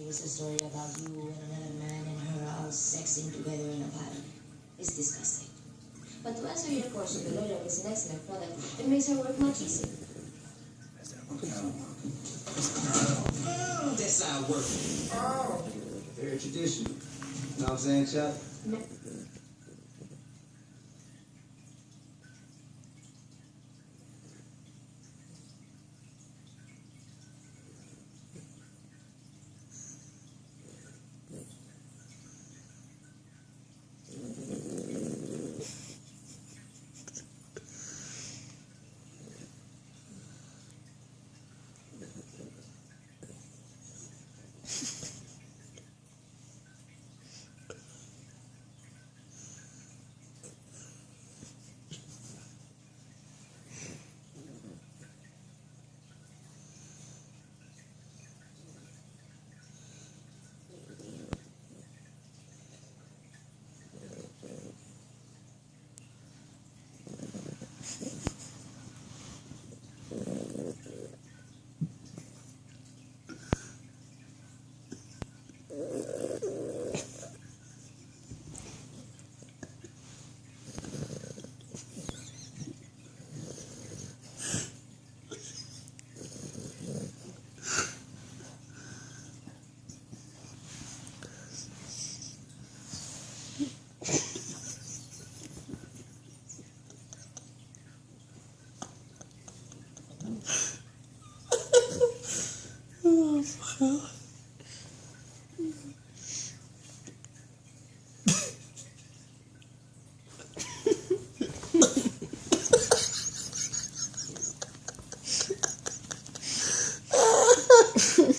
is a story about you and another man and her all sexing together in a pile. It's disgusting. But to answer your question, the Lord is an excellent product. It makes her work much easier. That's how it works. Oh, very traditional. You know what I'm saying, Chuck? No.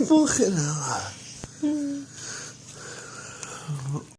Fucking hell.